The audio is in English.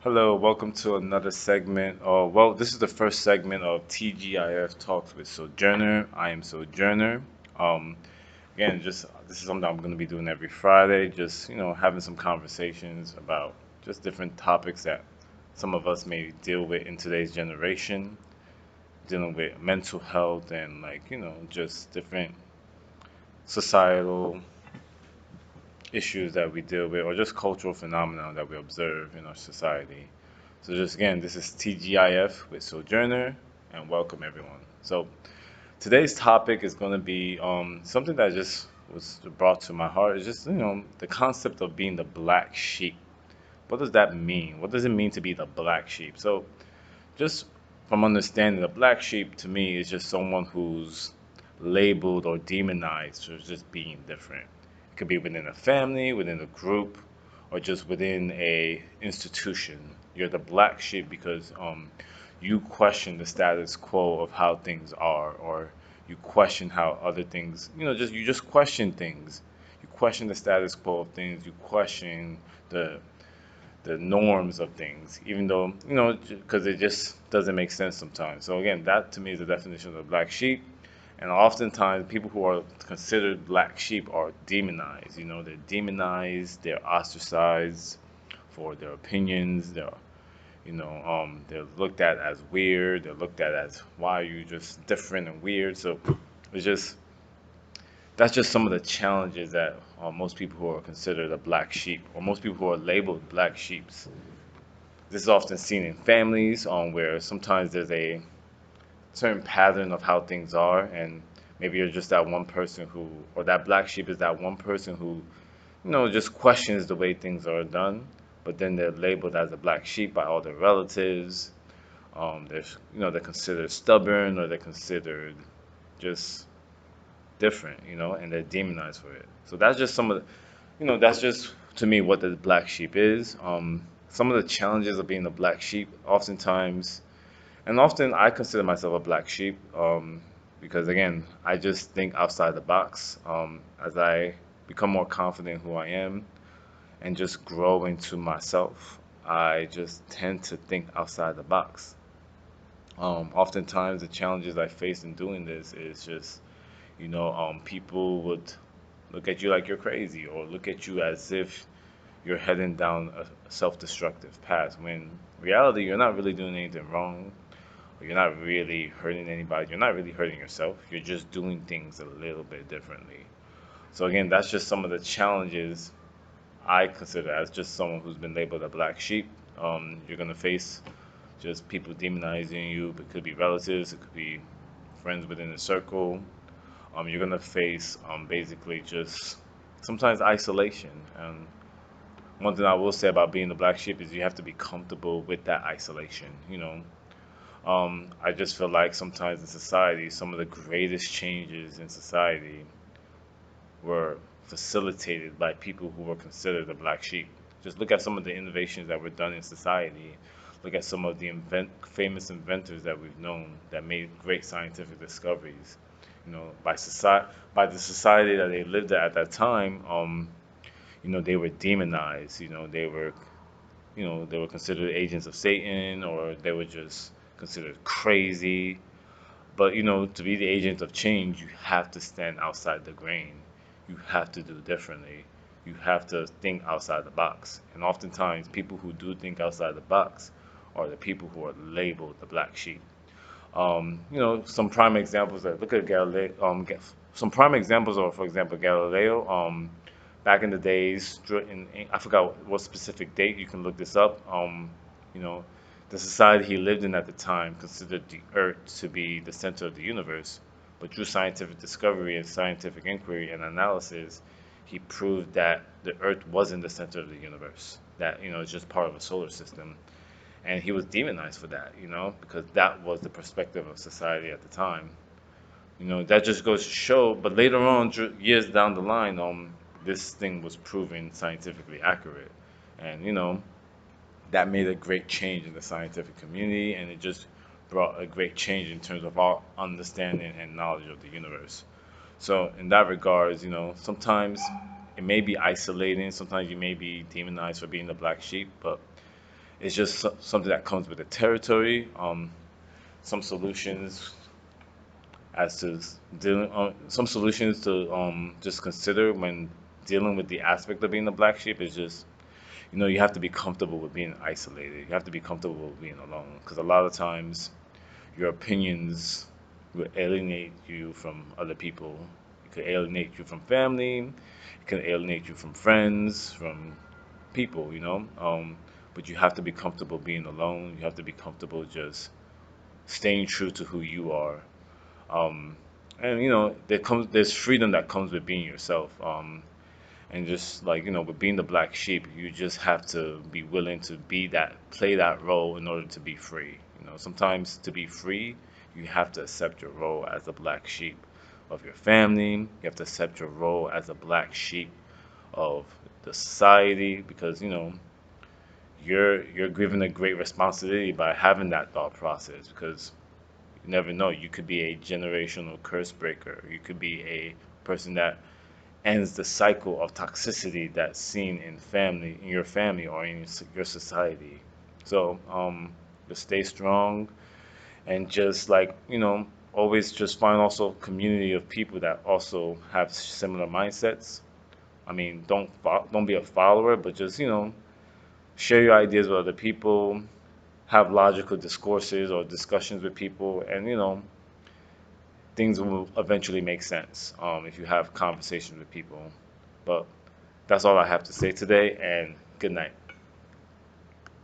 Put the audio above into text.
Hello, welcome to another segment. Well, this is the first segment of TGIF Talks with Sojourner. I am Sojourner. Um, Again, just this is something I'm going to be doing every Friday. Just having some conversations about just different topics that some of us may deal with in today's generation, dealing with mental health and just different societal issues that we deal with, or just cultural phenomena that we observe in our society. So just again, this is TGIF with Sojourner, and welcome everyone. So today's topic is going to be something that just was brought to my heart. Is just the concept of being the black sheep. What does that mean? What does it mean to be the black sheep? So just from understanding, the black sheep to me is just someone who's labeled or demonized for just being different. It could be within a family, within a group, or just within a institution. You're the black sheep because you question the status quo of how things are, or you question how other things, just you just question things. You question the status quo of things. You question the the norms of things, even though, because it just doesn't make sense sometimes. So again, that to me is the definition of the black sheep. And oftentimes, people who are considered black sheep are demonized. They're demonized, they're ostracized for their opinions. They're looked at as weird. They're looked at as, why are you just different and weird? So it's just that's just some of the challenges that most people who are considered a black sheep, or most people who are labeled black sheeps. This is often seen in families, where sometimes there's a certain pattern of how things are, and maybe you're just that one person who, or that black sheep is that one person who, just questions the way things are done, but then they're labeled as a black sheep by all their relatives. They're considered stubborn, or they're considered just different, and they're demonized for it. So that's just some of the, that's just to me what the black sheep is. Some of the challenges of being a black sheep, oftentimes, and often I consider myself a black sheep, because again, I just think outside the box. As I become more confident in who I am and just grow into myself, I just tend to think outside the box. Oftentimes, the challenges I face in doing this is just, people would look at you like you're crazy, or look at you as if you're heading down a self-destructive path, when in reality you're not really doing anything wrong, or you're not really hurting anybody. You're not really hurting yourself. You're just doing things a little bit differently. So again, that's just some of the challenges I consider as just someone who's been labeled a black sheep. You're gonna face just people demonizing you. It could be relatives, it could be friends within the circle. You're gonna face basically just sometimes isolation. And one thing I will say about being the black sheep is you have to be comfortable with that isolation. I just feel like sometimes in society, some of the greatest changes in society were facilitated by people who were considered the black sheep. Just look at some of the innovations that were done in society. Look at some of the famous inventors that we've known that made great scientific discoveries. By the society that they lived at that time, they were demonized. They were considered agents of Satan, or they were just considered crazy. But to be the agent of change, you have to stand outside the grain. You have to do differently. You have to think outside the box. And oftentimes, people who do think outside the box are the people who are labeled the black sheep. Some prime examples that look at Galileo. Some prime examples are, for example, Galileo. Back in the days, I forgot what specific date. You can look this up. You know, the society he lived in at the time considered the Earth to be the center of the universe, but through scientific discovery and scientific inquiry and analysis, he proved that the Earth wasn't the center of the universe. That it's just part of a solar system, and he was demonized for that. Because that was the perspective of society at the time. That just goes to show. But later on, years down the line, this thing was proven scientifically accurate, and that made a great change in the scientific community, and it just brought a great change in terms of our understanding and knowledge of the universe. So in that regards, sometimes it may be isolating. Sometimes you may be demonized for being the black sheep, but It's just something that comes with the territory. Some solutions as to dealing, some solutions to just consider when dealing with the aspect of being a black sheep is just, you have to be comfortable with being isolated. You have to be comfortable with being alone, because a lot of times your opinions will alienate you from other people. It could alienate you from family. It can alienate you from friends, from people, but you have to be comfortable being alone. You have to be comfortable just staying true to who you are. Um, and there's freedom that comes with being yourself. And just like, with being the black sheep, you just have to be willing to play that role in order to be free. Sometimes to be free, you have to accept your role as a black sheep of your family. You have to accept your role as a black sheep of the society, because you're given a great responsibility by having that thought process, because you never know, you could be a generational curse breaker. You could be a person that ends the cycle of toxicity that's seen in your family, or in your society. So just stay strong, and just like, always just find also a community of people that also have similar mindsets. I mean, don't be a follower, but just, share your ideas with other people, have logical discourses or discussions with people, and things will eventually make sense if you have conversations with people. But that's all I have to say today, and good night.